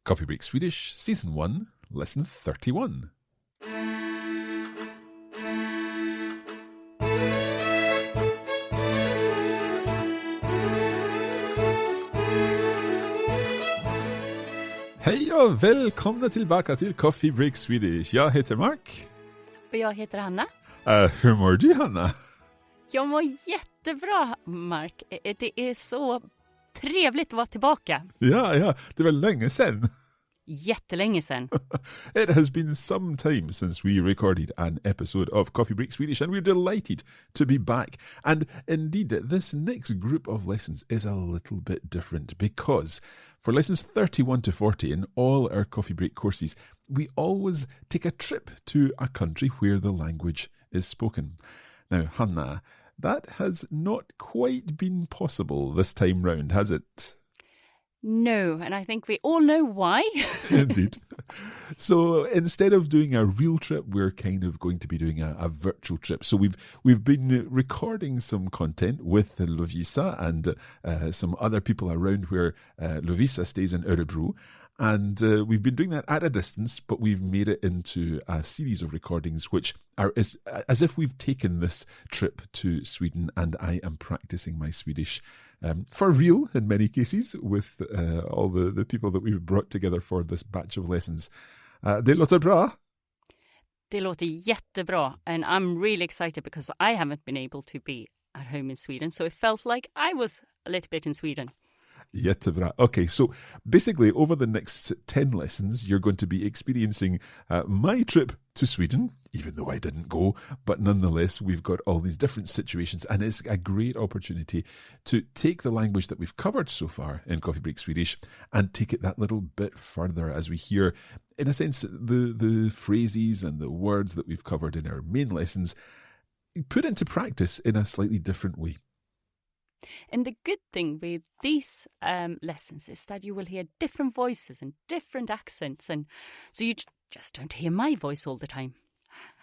Coffee Break Swedish, Season 1, Lesson 31. Hej och välkomna tillbaka till Coffee Break Swedish. Jag heter Mark. Och jag heter Hanna. Hur mår du, Hanna? Jag mår jättebra, Mark. Det är så trevligt att vara tillbaka. Ja, det var länge sedan. Jättelänge sedan. It has been some time since we recorded an episode of Coffee Break Swedish, and we're delighted to be back. And indeed, this next group of lessons is a little bit different because for lessons 31 to 40 in all our Coffee Break courses, we always take a trip to a country where the language is spoken. Now, Hanna, that has not quite been possible this time round, has it? No, and I think we all know why. Indeed. So instead of doing a real trip, we're kind of going to be doing a virtual trip. So we've been recording some content with Lovisa and some other people around where Lovisa stays in Örebro. And we've been doing that at a distance, but we've made it into a series of recordings which are as if we've taken this trip to Sweden, and I am practicing my Swedish for real in many cases with all the people that we've brought together for this batch of lessons. Det låter bra. Det låter jättebra, and I'm really excited because I haven't been able to be at home in Sweden, so it felt like I was a little bit in Sweden. Jättebra. Okay, so basically over the next 10 lessons, you're going to be experiencing my trip to Sweden, even though I didn't go, but nonetheless, we've got all these different situations, and it's a great opportunity to take the language that we've covered so far in Coffee Break Swedish and take it that little bit further as we hear, in a sense, the phrases and the words that we've covered in our main lessons put into practice in a slightly different way. And the good thing with these lessons is that you will hear different voices and different accents, and so you just don't hear my voice all the time.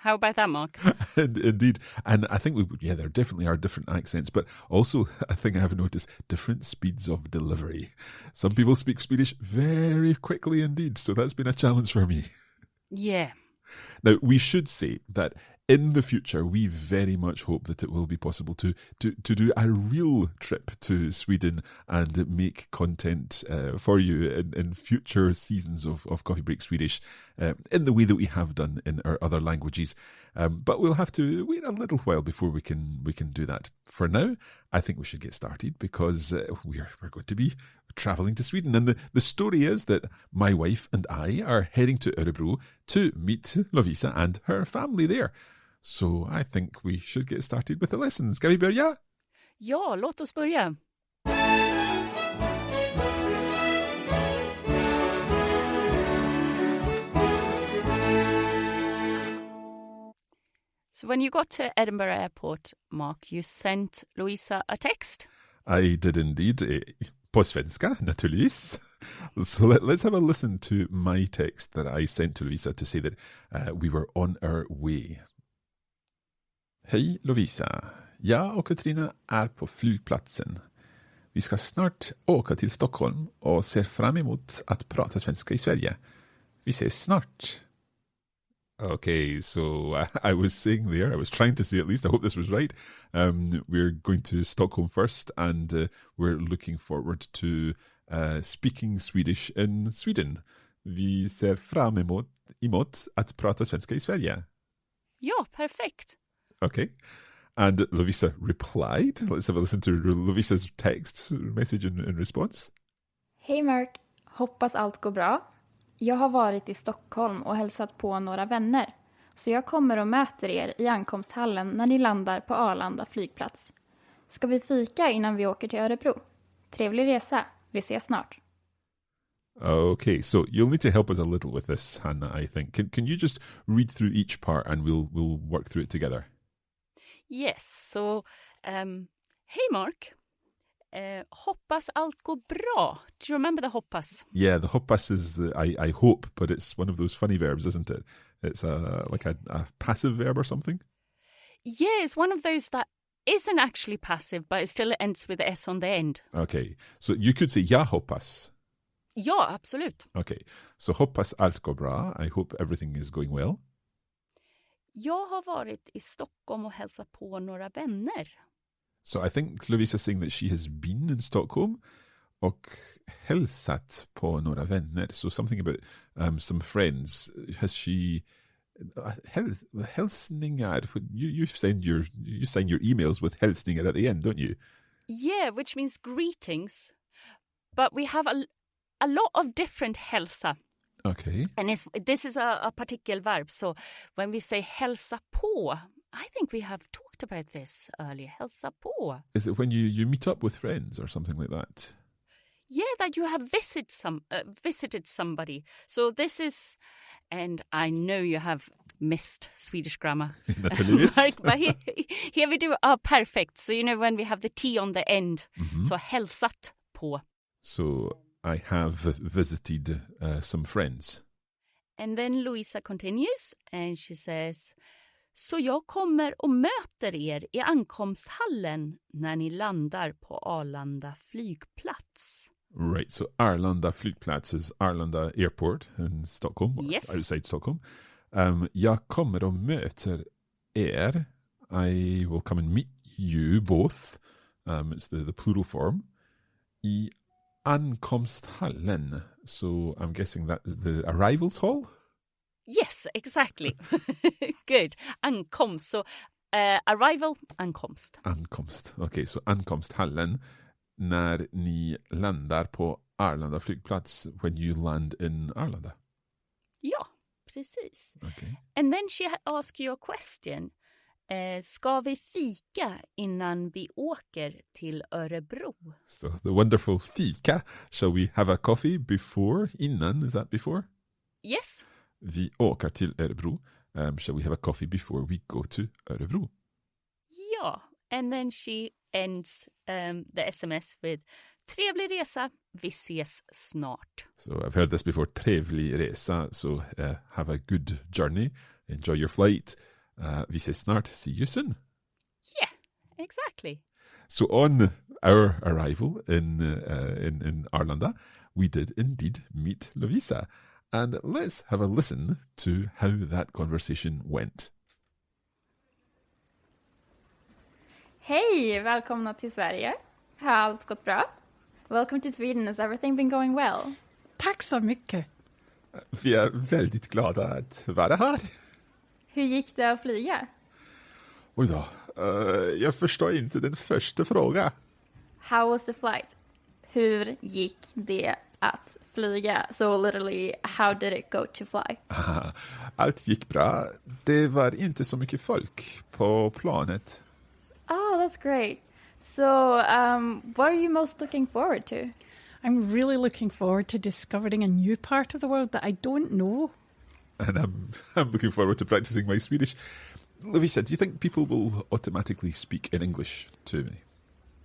How about that, Mark? Indeed. And I think there definitely are different accents, but also I think I have noticed different speeds of delivery. Some people speak Swedish very quickly indeed, so that's been a challenge for me. Yeah. Now, we should say that in the future, we very much hope that it will be possible to do a real trip to Sweden and make content for you in future seasons of Coffee Break Swedish in the way that we have done in our other languages. But we'll have to wait a little while before we can do that. For now, I think we should get started because we're going to be travelling to Sweden. And the story is that my wife and I are heading to Örebro to meet Lovisa and her family there. So I think we should get started with the lessons. Ska vi börja? Ja, låt oss börja. So when you got to Edinburgh Airport, Mark, you sent Louisa a text? I did indeed. På svenska, naturligtvis. So let's have a listen to my text that I sent to Lovisa to say that we were on our way. Hej Lovisa, jag och Katrina är på flygplatsen. Vi ska snart åka till Stockholm och ser fram emot att prata svenska i Sverige. Vi ses snart. Okay, so I was saying there, I was trying to say at least, I hope this was right. We're going to Stockholm first, and we're looking forward to speaking Swedish in Sweden. Vi ser fram emot att prata svenska i Sverige. Ja, perfekt. Okay. And Lovisa replied. Let's have a listen to Lovisa's text message in response. Hej Mark, hoppas allt går bra. Jag har varit i Stockholm och hälsat på några vänner. Så jag kommer och möter er i ankomsthallen när ni landar på Arlanda flygplats. Ska vi fika innan vi åker till Örebro? Trevlig resa. Vi ses snart. Okay, so you'll need to help us a little with this, Hannah, I think. Can you just read through each part and we'll work through it together? Yes, so hey Mark. Hoppas allt går bra. Do you remember the hoppas? Yeah, the hoppas is I hope, but it's one of those funny verbs, isn't it? It's like a passive verb or something? Yeah, it's one of those that isn't actually passive, but it still ends with the S on the end. Okay, so you could say jag hoppas. Ja, absolut. Okay, så hoppas allt går bra. I hope everything is going well. Jag har varit i Stockholm och hälsat på några vänner. So I think Lovisa's saying that she has been in Stockholm och hälsat på några vänner. So something about some friends. Has she hälsningar? You sign your emails with hälsningar at the end, don't you? Yeah, which means greetings. But we have a lot of different hälsa. Okay. And this is a particular verb. So when we say hälsa på, I think we have talked about this earlier. Hälsa på. Is it when you meet up with friends or something like that? Yeah, that you have visited somebody. So this is, and I know you have missed Swedish grammar. Naturligtvis. But here we do perfect. So you know when we have the T on the end. So hälsat på. So I have visited some friends. And then Louisa continues and she says, så jag kommer och möter er i ankomsthallen när ni landar på Arlanda flygplats. Right, so Arlanda flygplats is Arlanda Airport in Stockholm, Yes. outside Stockholm. Jag kommer och möter er. I will come and meet you both. It's the plural form. I ankomsthallen. So I'm guessing that is the arrivals hall? Yes, exactly. Good. Ankomst. So arrival, ankomst. Ankomst. Okay, so ankomsthallen när ni landar på Arlanda flygplats, when you land in Arlanda. Ja, precis. Okay. And then she asks you a question. Ska vi fika innan vi åker till Örebro? So the wonderful fika. Shall we have a coffee before? Innan, is that before? Yes. Vi åker till Örebro. Shall we have a coffee before we go to Örebro? Ja. And then she ends the SMS with trevlig resa, vi ses snart. So I've heard this before. Trevlig resa. So have a good journey. Enjoy your flight. Vi ses snart. See you soon. Yeah, exactly. So on our arrival in Arlanda, we did indeed meet Lovisa. And let's have a listen to how that conversation went. Hej, välkomna till Sverige. Har allt gått bra? Welcome to Sweden. Has everything been going well? Tack så mycket. Vi är väldigt glada att vara här. Hur gick det att flyga? Oj då, jag förstår inte den första frågan. How was the flight? Hur gick det att flyga? So literally, how did it go to fly? Allt gick bra. Det var inte så mycket folk på planet. Oh, that's great. So, what are you most looking forward to? I'm really looking forward to discovering a new part of the world that I don't know. And I'm looking forward to practicing my Swedish. Lovisa, do you think people will automatically speak in English to me?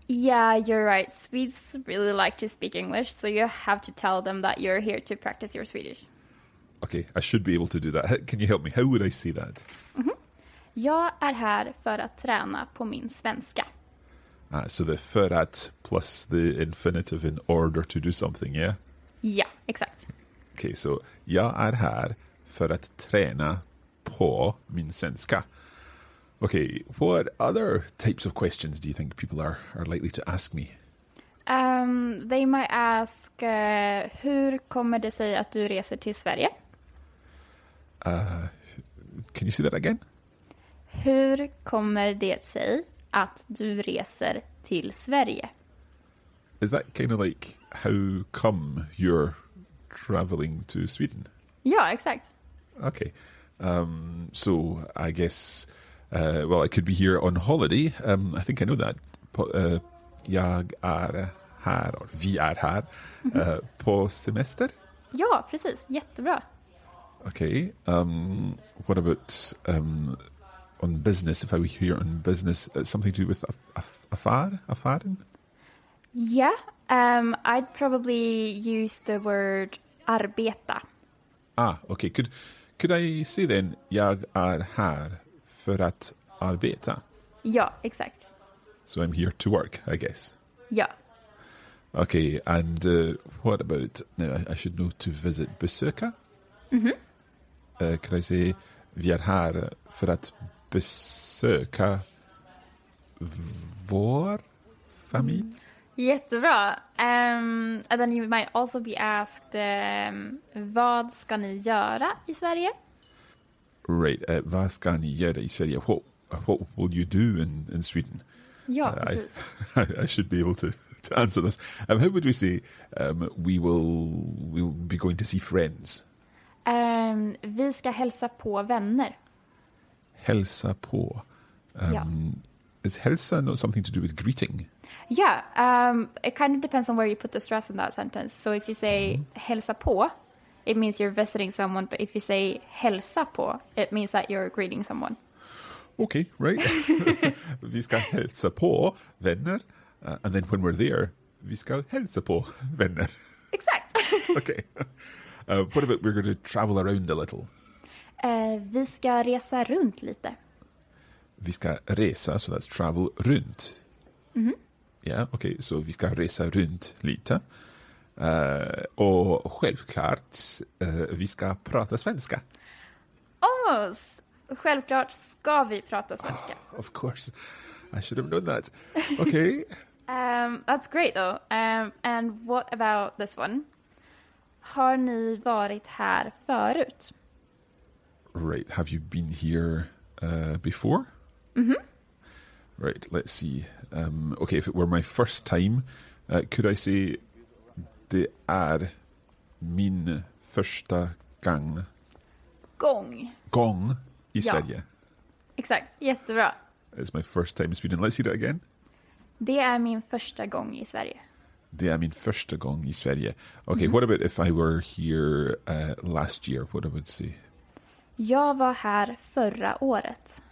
Yeah, you're right. Swedes really like to speak English, so you have to tell them that you're here to practice your Swedish. Okay, I should be able to do that. Can you help me? How would I say that? Jag är här för att träna på min svenska. So the för att plus the infinitive in order to do something, yeah? Ja, exakt. Okay, so jag är här för att träna på min svenska. Okay, what other types of questions do you think people are likely to ask me? They might ask, hur kommer det sig att du reser till Sverige? Can you say that again? Hur kommer det sig att du reser till Sverige? Is that kind of like how come you're traveling to Sweden? Ja, exakt. Okay. So I guess, well, I could be here on holiday. I think I know that. Jag är här, or vi är här, på semester. Ja, precis. Jättebra. Okay. What about on business? If I were here on business, something to do with affären? Yeah, I'd probably use the word arbeta. Okay. Could I say then, jag är här för att arbeta? Ja, exakt. So I'm here to work, I guess. Ja. Okay, and what about, now I should know to visit besöka. Could I say, vi är här för att besöka vår familj? Jättebra. And then you might also be asked, vad ska ni göra i Sverige? Right, vad ska ni göra i Sverige? What will you do in Sweden? Ja, precis. I should be able to answer this. How would we say we'll be going to see friends? Vi ska hälsa på vänner. Hälsa på. Ja. Is hälsa not something to do with greeting? Yeah, it kind of depends on where you put the stress in that sentence. So if you say hälsa på, it means you're visiting someone. But if you say hälsa på, it means that you're greeting someone. Okay, right. Vi ska hälsa på vänner. And then when we're there, vi ska hälsa på vänner. Exakt. Okay. What about we're going to travel around a little? Vi ska resa runt lite. Vi ska resa, so that's travel, runt. Yeah, okay, so vi ska resa runt lite. Och självklart, vi ska prata svenska. Almost. Självklart ska vi prata svenska. Of course. I should have known that. Okay. That's great though. And what about this one? Har ni varit här förut? Right, have you been here before? Right, let's see. Okay, if it were my first time, could I say det är min första gång i Sverige? Exakt, jättebra. It's my first time in Sweden. Let's see that again. Det är min första gång i Sverige. Det är min första gång i Sverige. Okay, what about if I were here last year? What I would say? Jag var här förra året.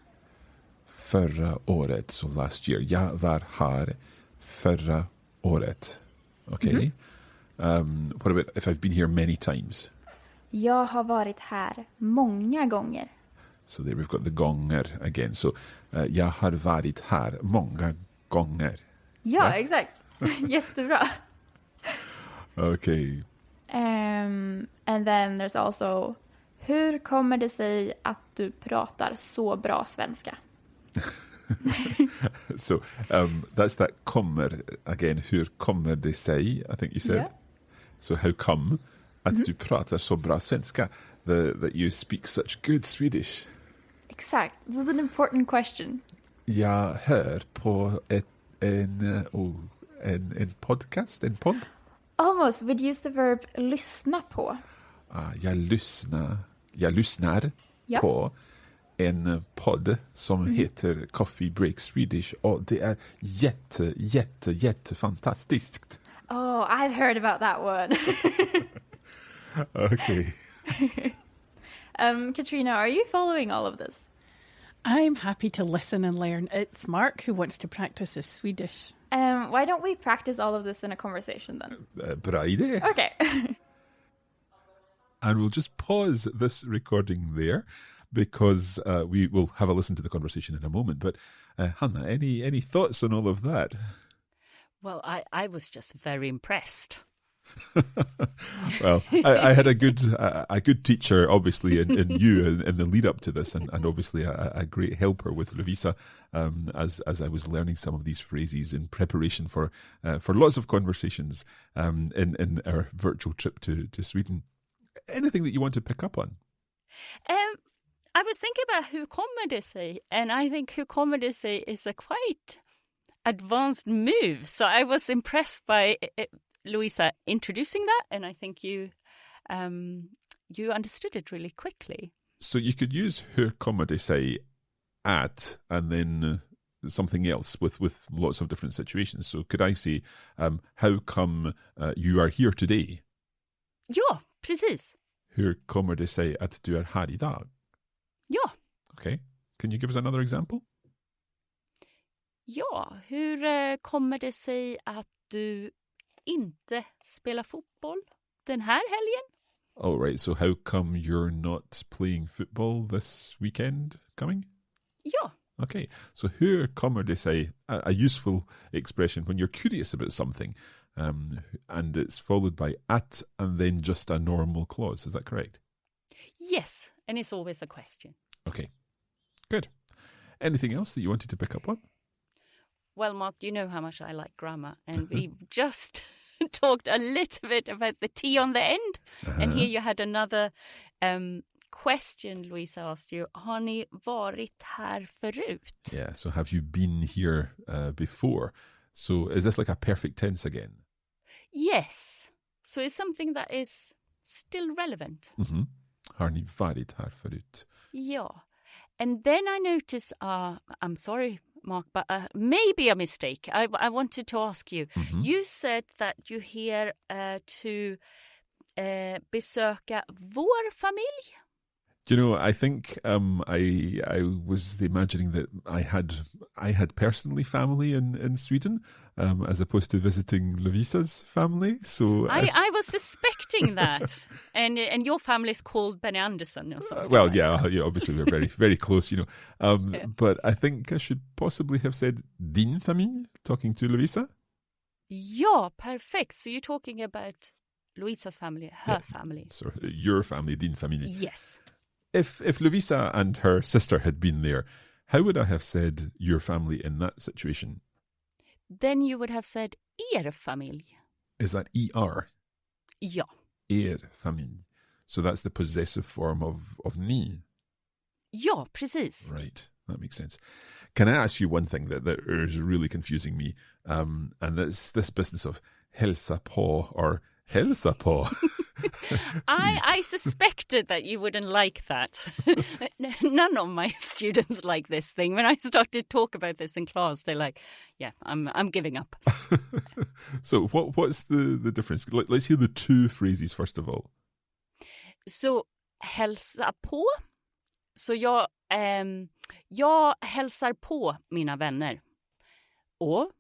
Förra året, so last year. Jag var här förra året. Okay. What about if I've been here many times? Jag har varit här många gånger. So there we've got the gånger again. So jag har varit här många gånger. Ja, exakt. Jättebra. Okay. And then there's also, hur kommer det sig att du pratar så bra svenska? So that's that kommer again. Hur kommer det sig? I think you said. Yeah. So how come att du pratar så bra svenska? That you speak such good Swedish. Exakt. This is an important question. Jag hör på en podcast, en podd. Almost. We'd use the verb lyssna på. Jag lyssnar Ja. på en podd som heter Coffee Break Swedish, och det är jätte fantastiskt. Oh, I've heard about that one. Okay. Katrina, are you following all of this? I'm happy to listen and learn. It's Mark who wants to practice his Swedish. Why don't we practice all of this in a conversation then? Bra idé. Okay. And we'll just pause this recording there because we will have a listen to the conversation in a moment. But Hannah, any thoughts on all of that? Well, I was just very impressed. Well, I had a good teacher, obviously, in you in the lead up to this, and obviously a great helper with Lovisa, as I was learning some of these phrases in preparation for lots of conversations in our virtual trip to Sweden. Anything that you want to pick up on? I was thinking about hur kommer det sig, and I think hur kommer det sig is a quite advanced move. So I was impressed by Louisa introducing that, and I think you understood it really quickly. So you could use hur kommer det sig at and then something else with lots of different situations. So could I say, how come you are here today? Ja, precis. Hur kommer det sig att du är här idag? Ja. Okay. Can you give us another example? Ja, hur kommer det sig att du inte spelar fotboll den här helgen? All right, so how come you're not playing football this weekend coming? Ja. Okay, so hur kommer det sig, a useful expression when you're curious about something. and it's followed by at and then just a normal clause. Is that correct? Yes, and it's always a question. Okay, good. Anything else that you wanted to pick up on? Well, Mark, you know how much I like grammar, and we just talked a little bit about the T on the end. And here you had another question Louisa asked you. Har ni varit här förut? Yeah, so have you been here before? So is this like a perfect tense again? Yes. So it's something that is still relevant. Mm-hmm. Har ni varit här förut? Yeah. And then I notice, I'm sorry, Mark, but maybe a mistake. I wanted to ask you. Mm-hmm. You said that you're here to besöka vår familj. Do you know, I think I was imagining that I had personally family in Sweden, as opposed to visiting Lovisa's family. So I was suspecting that, and your family is called Benny Anderson or something. Well, like yeah, that. yeah, obviously we're very very close, you know. Yeah. But I think I should possibly have said din familj, talking to Lovisa. Ja, perfect. So you're talking about Louisa's family, her family. So your family, din familj. Yes. If Lovisa and her sister had been there, how would I have said your family in that situation? Then you would have said er familj. Is that er? Ja. Er familj. So that's the possessive form of ni. Ja, precis. Right, that makes sense. Can I ask you one thing that is really confusing me? And that's this business of hälsa på or hälsa på. I suspected that you wouldn't like that. None of my students like this thing. When I started to talk about this in class, they're like, yeah, I'm giving up. So what's the difference? Let's hear the two phrases first of all. Så hälsa på. Så jag hälsar på mina vänner. Och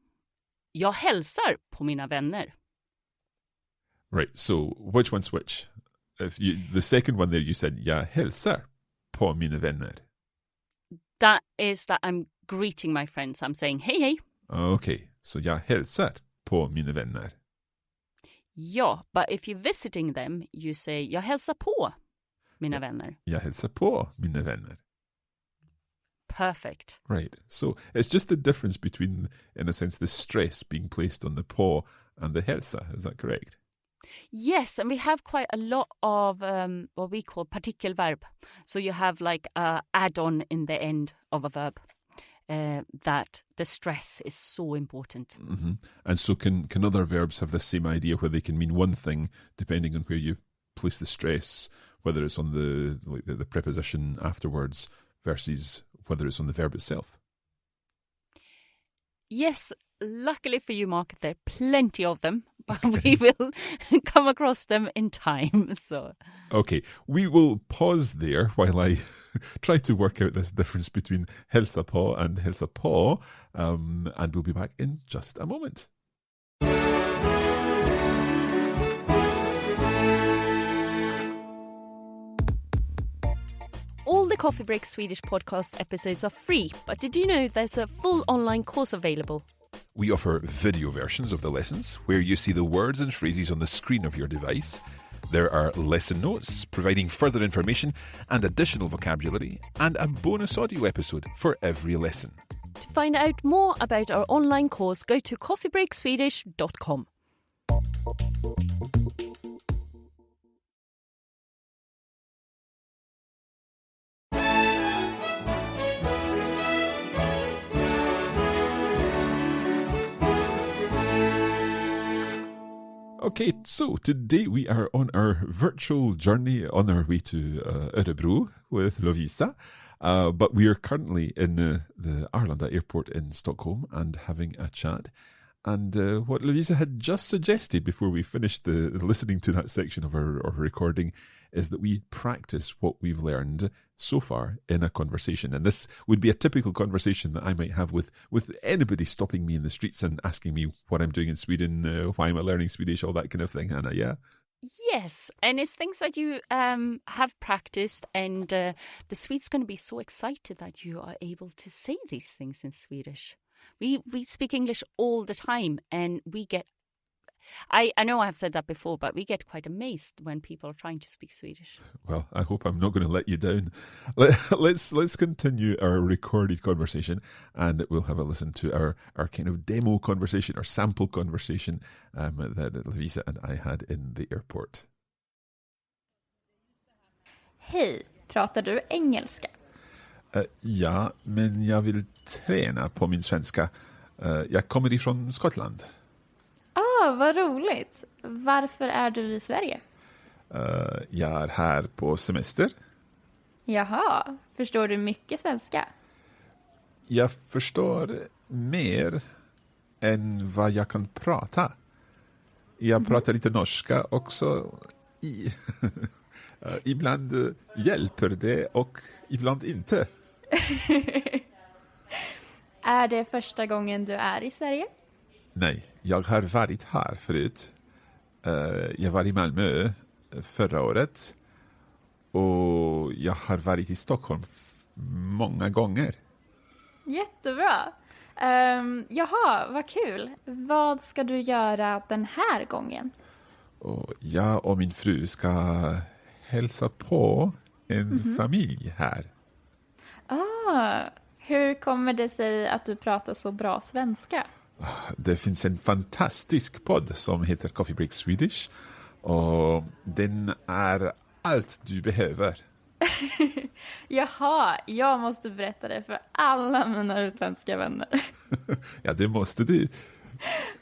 jag hälsar på mina vänner. Right, so which one's which? The second one there, you said, jag hälsar på mina vänner. That is that I'm greeting my friends. I'm saying, hey. Okay, so jag hälsar på mina vänner. Ja, but if you're visiting them, you say, jag hälsar på mina vänner. Jag hälsar på mina vänner. Perfect. Right, so it's just the difference between, in a sense, the stress being placed on the på and the hälsa. Is that correct? Yes, and we have quite a lot of what we call partikelverb. So you have like a add-on in the end of a verb. That the stress is so important. Mm-hmm. And so can other verbs have the same idea where they can mean one thing depending on where you place the stress, whether it's on the preposition afterwards versus whether it's on the verb itself? Yes, luckily for you, Mark, there are plenty of them, but we will come across them in time. So, okay, we will pause there while I try to work out this difference between hälsa på and hälsa på, and we'll be back in just a moment. All the Coffee Break Swedish podcast episodes are free, but did you know there's a full online course available? We offer video versions of the lessons where you see the words and phrases on the screen of your device. There are lesson notes providing further information and additional vocabulary, and a bonus audio episode for every lesson. To find out more about our online course, go to coffeebreakswedish.com. Okay, so today we are on our virtual journey on our way to Örebro with Lovisa. But we are currently in the Arlanda airport in Stockholm and having a chat. And what Lovisa had just suggested before we finished the listening to that section of our recording is that we practice what we've learned so far in a conversation. And this would be a typical conversation that I might have with anybody stopping me in the streets and asking me what I'm doing in Sweden, why am I learning Swedish, all that kind of thing, Hannah, yeah? Yes, and it's things that you have practiced, and the Swedes going to be so excited that you are able to say these things in Swedish. We speak English all the time, and we get I know I have said that before, but we get quite amazed when people are trying to speak Swedish. Well, I hope I'm not going to let you down. Let's continue our recorded conversation, and we'll have a listen to our kind of demo conversation, our sample conversation that Lovisa and I had in the airport. Hej, pratar du engelska? Ja, men jag vill träna på min svenska. Jag kommer ifrån Skottland. Vad roligt. Varför är du i Sverige? Jag är här på semester. Jaha, förstår du mycket svenska? Jag förstår mer än vad jag kan prata. Jag pratar lite norska också. Ibland hjälper det och ibland inte. Är det första gången du är i Sverige? Nej, jag har varit här förut. Jag var i Malmö förra året. Och jag har varit i Stockholm många gånger. Jättebra. Jaha, vad kul. Vad ska du göra den här gången? Och jag och min fru ska hälsa på en familj här. Hur kommer det sig att du pratar så bra svenska? Det finns en fantastisk podd som heter Coffee Break Swedish. Och den är allt du behöver. Jaha, jag måste berätta det för alla mina utländska vänner. Ja, det måste du.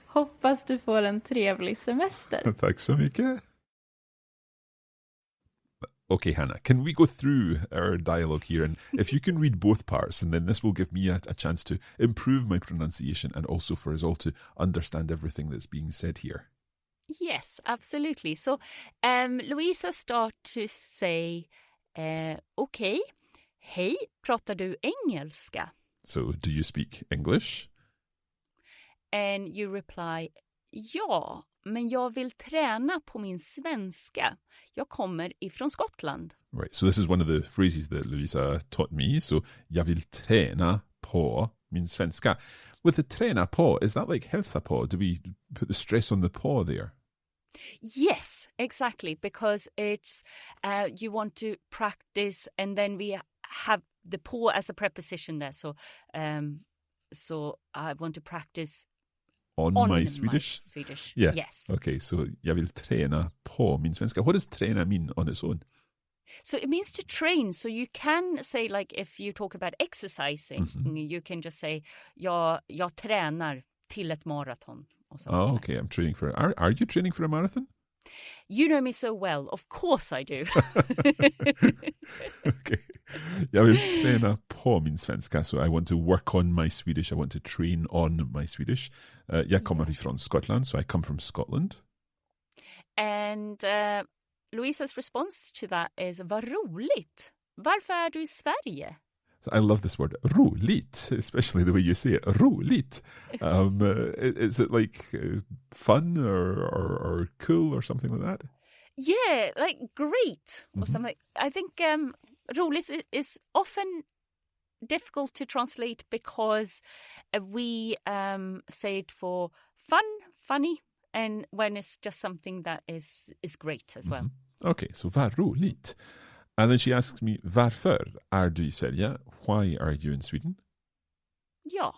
Hoppas du får en trevlig semester. Tack så mycket. Okay, Hannah, can we go through our dialogue here? And if you can read both parts, and then this will give me a chance to improve my pronunciation and also for us all to understand everything that's being said here. Yes, absolutely. So Louisa starts to say, okay, hej, pratar du engelska? So, do you speak English? And you reply, ja, men jag vill träna på min svenska. Jag kommer ifrån Skottland. Right, so this is one of the phrases that Louisa taught me. So, jag vill träna på min svenska. With the träna på, is that like hälsa på? Do we put the stress on the på there? Yes, exactly, because it's you want to practice, and then we have the på as a preposition there. So I want to practice on my Swedish? Yeah. Yes. Okay, so jag vill träna på min svenska. What does träna mean on its own? So it means to train. So you can say, like, if you talk about exercising, you can just say, jag tränar till ett maraton. Oh, okay. I'm training for... Are you training for a marathon? You know me so well. Of course I do. Okay. Jag vill träna på min svenska. So I want to work on my Swedish. I want to train on my Swedish. Jag kommer ifrån Scotland, so I come from Scotland. And Louisa's response to that is, vad roligt. Varför är du i Sverige? So I love this word, roligt, especially the way you say it, roligt. Is it like fun or cool or something like that? Yeah, like great or something. I think roligt is often difficult to translate because we say it for fun, funny, and when it's just something that is great as well. Okay, so vad roligt. And then she asks me, varför är du i Sverige? Why are you in Sweden? Ja.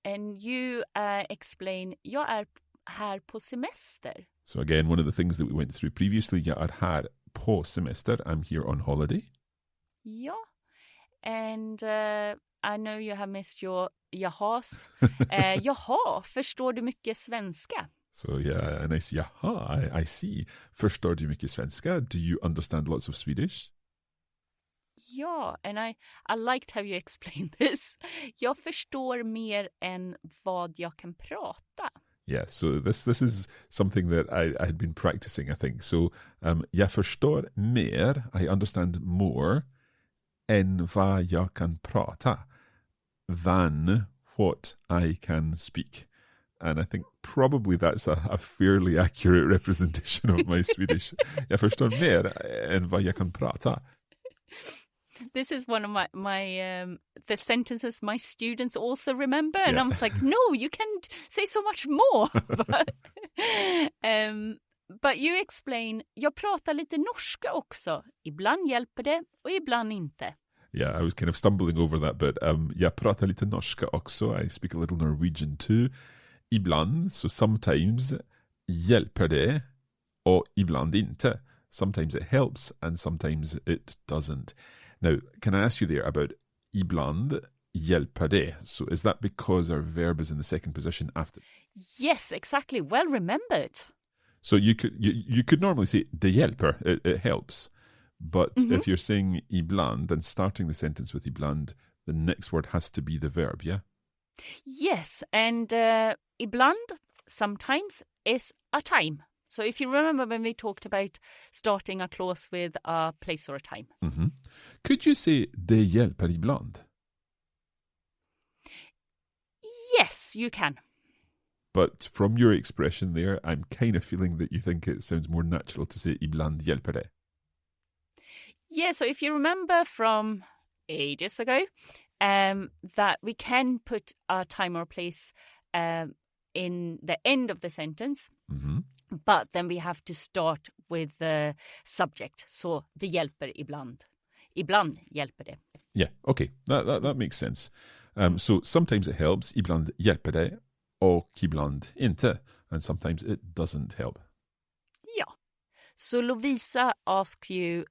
And you explain, jag är här på semester. So again, one of the things that we went through previously, jag är här på semester. I'm here on holiday. Ja. And I know you have missed your jahas. Jaha, förstår du mycket svenska? So yeah, a nice jaha, I see. Förstår du mycket svenska? Do you understand lots of Swedish? Ja, and I liked how you explained this. Jag förstår mer än vad jag kan prata. Yeah, so this is something that I had been practicing, I think. So jag förstår mer, I understand more, än vad jag kan prata, than what I can speak. And I think probably that's a fairly accurate representation of my Swedish. Jag förstår mer än vad jag kan prata. This is one of my the sentences my students also remember, and I was like, no, you can say so much more. But you explain, jag pratar lite norska också. Ibland hjälper det och ibland inte. Yeah, I was kind of stumbling over that bit. Jag pratar lite norska också. I speak a little Norwegian too. Ibland, so sometimes, hjälper det och ibland inte. Sometimes it helps and sometimes it doesn't. Now, can I ask you there about ibland hjälper det? So is that because our verb is in the second position after? Yes, exactly. Well remembered. So you could normally say det hjälper, it helps. But if you're saying ibland, then starting the sentence with ibland, the next word has to be the verb, yeah? Yes, and ibland, sometimes, is a time. So if you remember when we talked about starting a clause with a place or a time. Mm-hmm. Could you say det hjälper ibland? Yes, you can. But from your expression there, I'm kind of feeling that you think it sounds more natural to say ibland hjälper det. Yeah, so if you remember from ages ago, that we can put a time or place in the end of the sentence, but then we have to start with the subject. So det hjälper ibland. Ibland hjälper det. Yeah, okay, that makes sense. So sometimes it helps, ibland hjälper det, och ibland inte, and sometimes it doesn't help. Ja, så Lovisa asks you,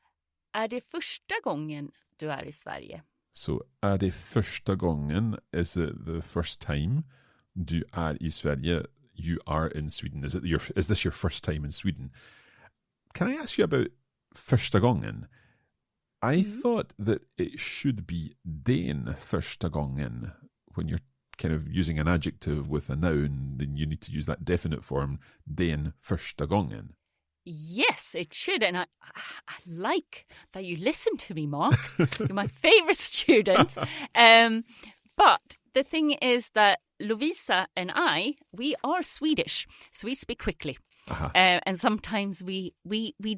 är det första gången du är i Sverige? Så är det första gången, is it the first time du är i Sverige? You are in Sweden. Is this your first time in Sweden? Can I ask you about första gången? I thought that it should be den första gången. When you're kind of using an adjective with a noun, then you need to use that definite form, den första gången. Yes, it should. And I like that you listen to me, Mark. You're my favorite student. But the thing is that Lovisa and we are Swedish, so we speak quickly. And sometimes we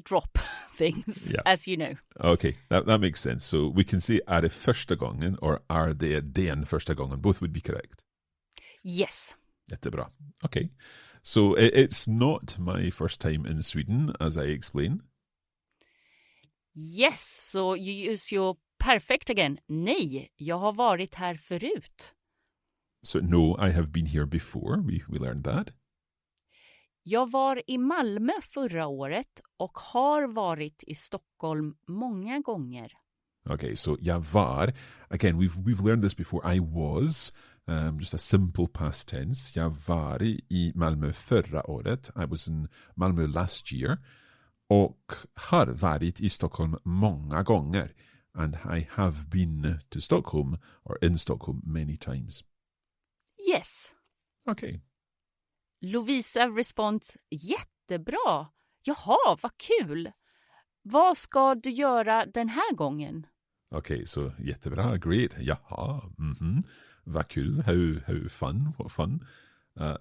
drop things, as you know. Okay, that makes sense. So we can say är det första gången or är det den första gången. Both would be correct. Yes. Jättebra. Okay. So it's not my first time in Sweden, as I explain. Yes, so you use your perfect again. Nej, jag har varit här förut. So no, I have been here before. We learned that. Jag var i Malmö förra året och har varit i Stockholm många gånger. Okay, so jag var. Again, we've learned this before. I was. Just a simple past tense. Jag var i Malmö förra året. I was in Malmö last year. Och har varit i Stockholm många gånger. And I have been to Stockholm or in Stockholm many times. Yes. Okay. Lovisa responds, jättebra. Jaha, vad kul. Vad ska du göra den här gången? Okay, so jättebra, great. Jaha, vad kul, how fun, what fun.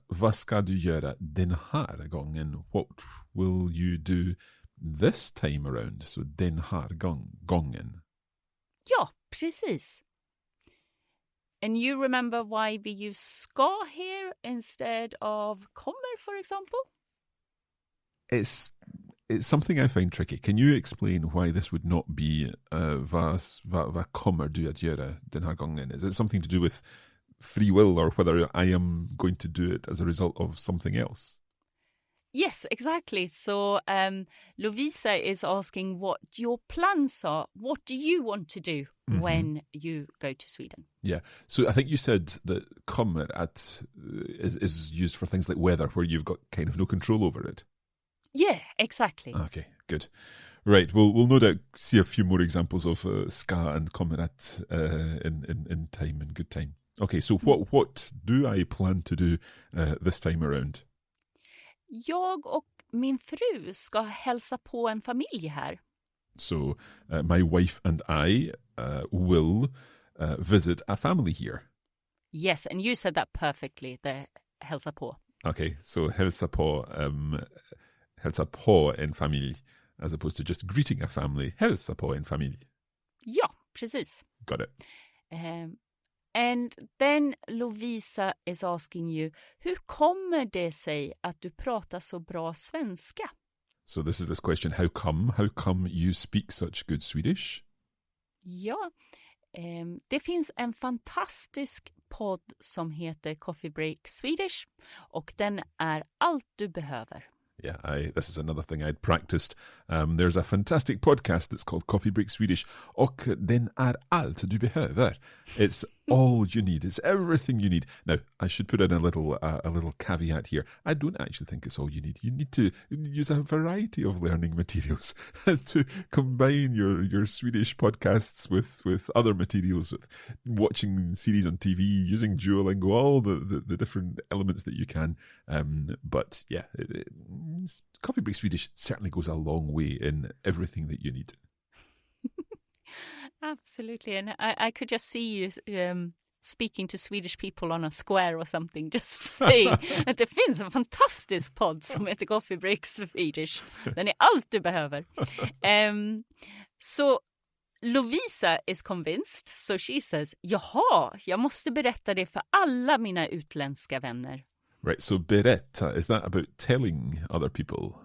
Vad ska du göra den här gången? What will you do this time around? So den här gången. Ja, precis. And you remember why we use ska here instead of kommer, for example? It's something I find tricky. Can you explain why this would not be vad kommer du att göra den här gången? Is it something to do with free will or whether I am going to do it as a result of something else? Yes, exactly. So Lovisa is asking what your plans are. What do you want to do when you go to Sweden? Yeah. So I think you said that kommer is used for things like weather where you've got kind of no control over it. Yeah, exactly. Okay, good. Right, we'll no doubt see a few more examples of ska and kommer at in time and good time. Okay, so what do I plan to do this time around? Jag och min fru ska hälsa på en familj här. So my wife and I will visit a family here. Yes, and you said that perfectly, the hälsa på. Okay, so hälsa på en familj as opposed to just greeting a family. Hälsa på en familj. Ja, precis. Got it. And then Lovisa is asking you, hur kommer det sig att du pratar så bra svenska? So this is this question, how come you speak such good Swedish? Ja, det finns en fantastisk podd som heter Coffee Break Swedish och den är allt du behöver. Yeah, this is another thing I'd practiced. There's a fantastic podcast that's called Coffee Break Swedish. Och den är allt du behöver. It's all you need. It's everything you need. Now, I should put in a little caveat here. I don't actually think it's all you need. You need to use a variety of learning materials to combine your Swedish podcasts with other materials, with watching series on TV, using Duolingo, all the different elements that you can. But yeah, Coffee Break Swedish certainly goes a long way in everything that you need. Absolutely, and I could just see you speaking to Swedish people on a square or something, just saying att det finns en fantastisk podd som heter Coffee Break Swedish. Den är allt du behöver. So Lovisa is convinced, so she says, jaha, jag måste berätta det för alla mina utländska vänner. Right, so berätta, is that about telling other people?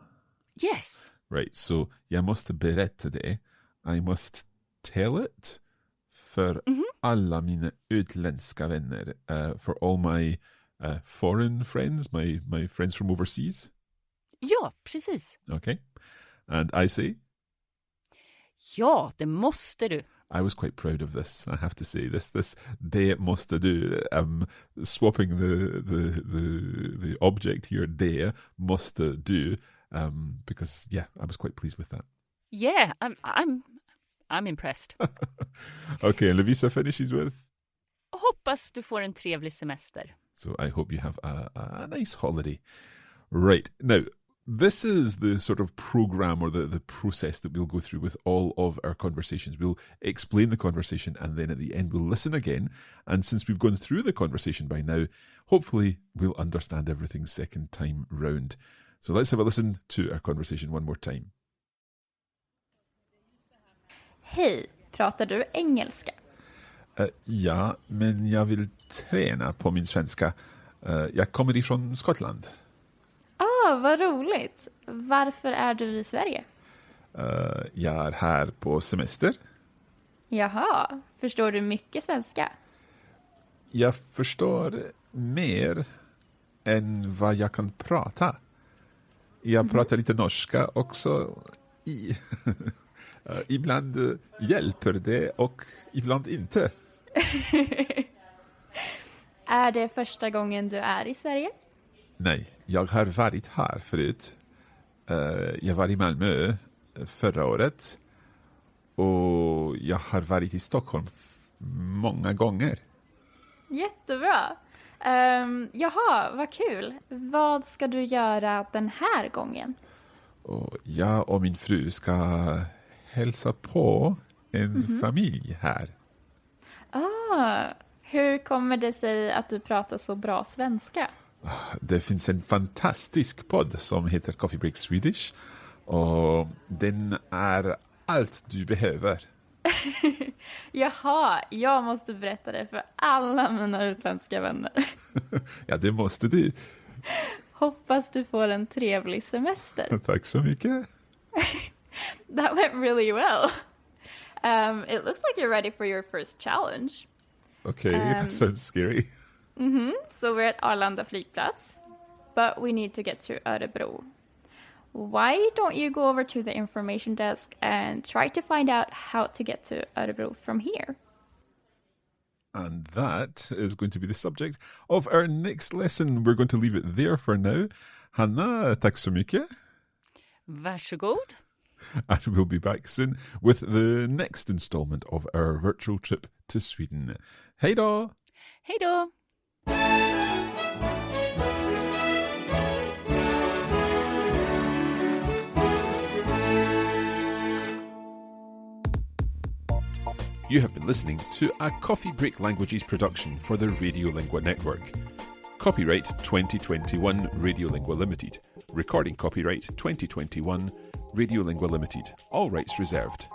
Yes. Right, so jag måste berätta det. I must tell it för alla mina utländska vänner. For all my foreign friends, my friends from overseas. Ja, precis. Okay. And I say? Ja, det måste du. I was quite proud of this, I have to say. This det måste du. Swapping the object here, det måste du. Because yeah, I was quite pleased with that. Yeah, I'm impressed. Okay, and Lovisa finishes with? Hoppas du får en trevlig semester. So I hope you have a nice holiday. Right, now, this is the sort of program or the process that we'll go through with all of our conversations. We'll explain the conversation and then at the end we'll listen again. And since we've gone through the conversation by now, hopefully we'll understand everything second time round. So let's have a listen to our conversation one more time. Hej, pratar du engelska? Ja, men jag vill träna på min svenska. Jag kommer ifrån Skottland. Vad roligt. Varför är du i Sverige? Jag är här på semester. Jaha, förstår du mycket svenska? Jag förstår mer än vad jag kan prata. Jag pratar lite norska också. Ibland hjälper det och ibland inte. Är det första gången du är i Sverige? Nej, jag har varit här förut. Jag var i Malmö förra året. Och jag har varit i Stockholm många gånger. Jättebra. Jaha, vad kul. Vad ska du göra den här gången? Och jag och min fru ska hälsa på en familj här. Hur kommer det sig att du pratar så bra svenska? Det finns en fantastisk podd som heter Coffee Break Swedish. Och den är allt du behöver. Jaha, jag måste berätta det för alla mina utländska vänner. Ja, det måste du. Hoppas du får en trevlig semester. Tack så mycket. That went really well. It looks like you're ready for your first challenge. Okay, that sounds scary. So we're at Arlanda flygplats, but we need to get to Örebro. Why don't you go over to the information desk and try to find out how to get to Örebro from here? And that is going to be the subject of our next lesson. We're going to leave it there for now. Hanna, tack så mycket. Varsågod. And we'll be back soon with the next installment of our virtual trip to Sweden. Hej då! Hej då! You have been listening to a Coffee Break Languages production for the Radiolingua Network. Copyright 2021 Radiolingua Limited. Recording copyright 2021 Radiolingua Limited. All rights reserved.